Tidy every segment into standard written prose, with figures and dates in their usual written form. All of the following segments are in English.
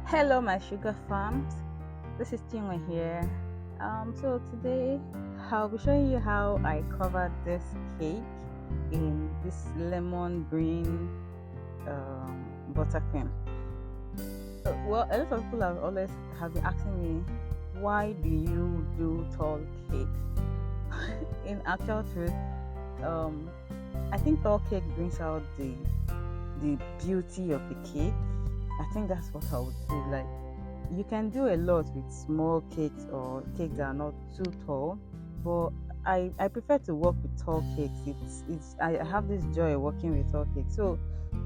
Hello, my sugar farms. This is Chinwe here. So today I'll be showing you how I covered this cake in this lemon green buttercream. Well, a lot of people have been asking me, why do you do tall cakes? In actual truth, um, I think tall cake brings out the beauty of the cake. I think that's what I would say. Like, you can do a lot with small cakes or cakes that are not too tall, but I prefer to work with tall cakes. I have this joy working with tall cakes. So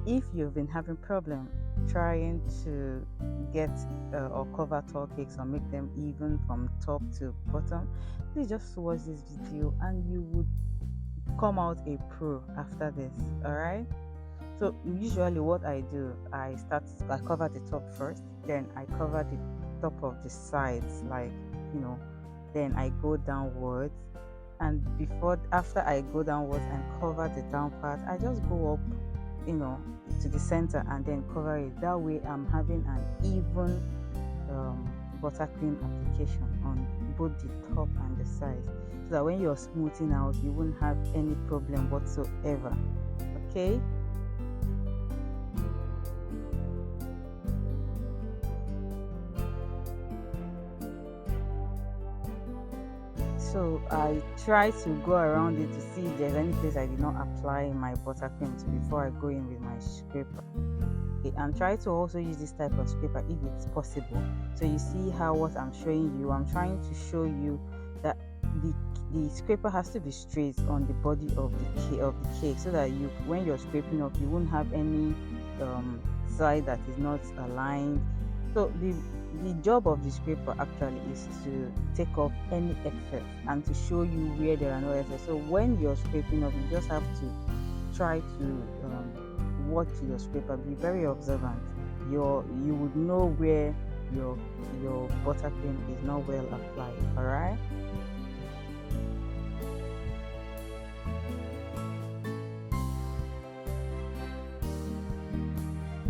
if you've been having problem trying to get or cover tall cakes or make them even from top to bottom, please just watch this video and you would come out a pro after this. All right. So usually what I do, I cover the top first, then I cover the top of the sides, like, you know, then I go downwards, and before after I go downwards and cover the down part, I just go up, you know, to the center and then cover it. That way I'm having an even um, buttercream application on both the top and the sides, so that when you're smoothing out, you won't have any problem whatsoever. Okay. So I try to go around it to see if there's any place I did not apply my buttercream to before I go in with my scraper. Okay, and try to also use this type of scraper if it's possible. So you see how what I'm showing you, I'm trying to show you that the the scraper has to be straight on the body of the cake, so that you, when you're scraping up, you won't have any um, side that is not aligned. So the job of the scraper actually is to take off any excess and to show you where there are no excess. So when you're scraping up, you just have to try to watch your scraper. Be very observant. You would know where your your buttercream is not well applied. All right.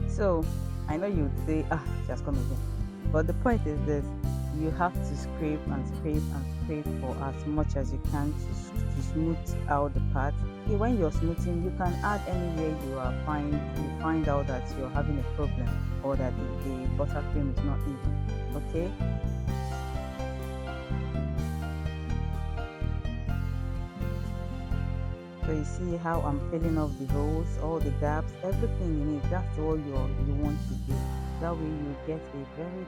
So I know you would say, ah, she has come again. But the point is this: you have to scrape and scrape and scrape for as much as you can to smooth out the part. Okay, when you're smoothing, you can add anywhere you find out that you're having a problem, or that the buttercream is not even. Okay. So you see how I'm filling up the holes, all the gaps, everything in it. That's all you want to do. That way you get a very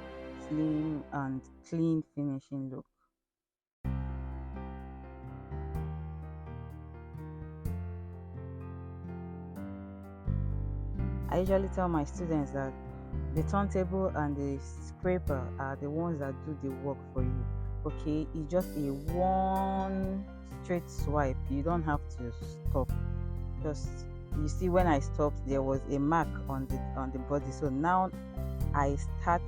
slim and clean finishing look. I usually tell my students that the turntable and the scraper are the ones that do the work for you. Okay, it's just a one straight swipe. You don't have to stop. Just, you see, when I stopped, there was a mark on the body. So now I start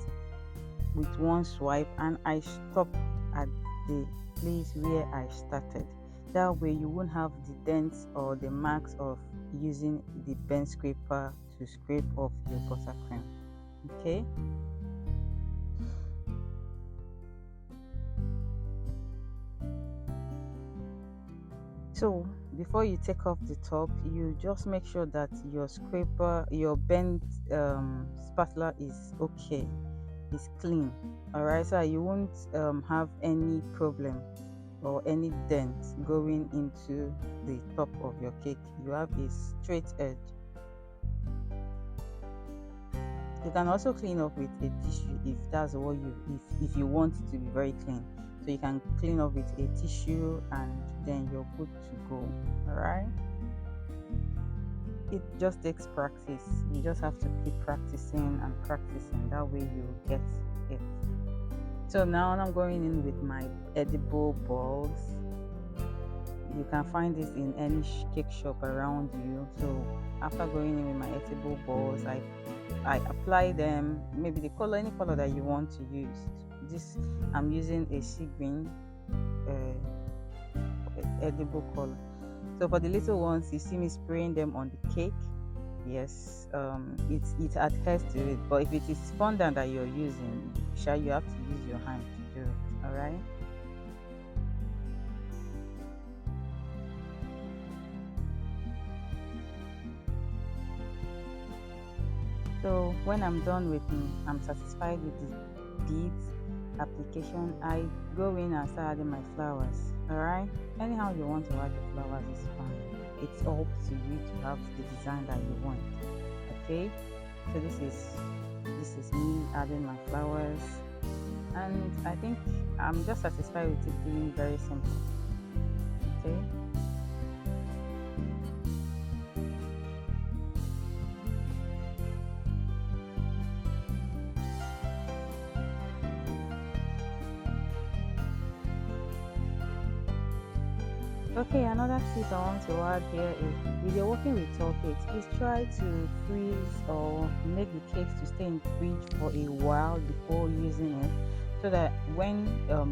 with one swipe and I stop at the place where I started. That way you won't have the dents or the marks of using the pen scraper to scrape off your buttercream. Okay. So before you take off the top, you just make sure that your bent spatula is okay, is clean. All right, so you won't have any problem or any dent going into the top of your cake. You have a straight edge. You can also clean up with a tissue if that's what if you want it to be very clean. So you can clean up with a tissue and then you're good to go. All right. It just takes practice. You just have to keep practicing and practicing. That way you get it. So now I'm going in with my edible balls. You can find this in any cake shop around you. So after going in with my edible balls, I apply them, maybe the color, any color that you want to use. This, I'm using a sea green edible color. So for the little ones, you see me spraying them on the cake. yes, it adheres to it. But if it is fondant that you're using, sure, you have to use your hand to do it. All right. So when I'm done with, I'm satisfied with the beads application, I go in and start adding my flowers. All right. Anyhow you want to add the flowers is fine. It's up to you to have the design that you want. Okay. So this is me adding my flowers, and I think I'm just satisfied with it being very simple. Okay. Okay, another tip I want to add here is if you're working with tall cakes, please try to freeze or make the cakes to stay in fridge for a while before using it, so that when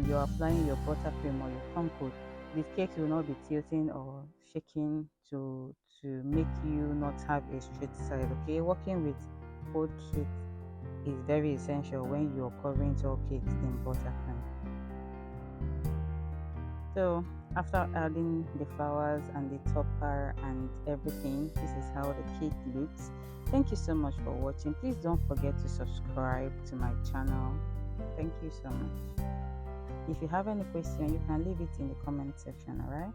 you're applying your buttercream or your crumb coat, the cakes will not be tilting or shaking to make you not have a straight side. Okay, working with cold cakes is very essential when you're covering tall cakes in buttercream. So after adding the flowers and the topper and everything, this is how the cake looks. Thank you so much for watching. Please don't forget to subscribe to my channel. Thank you so much. If you have any question, you can leave it in the comment section, alright?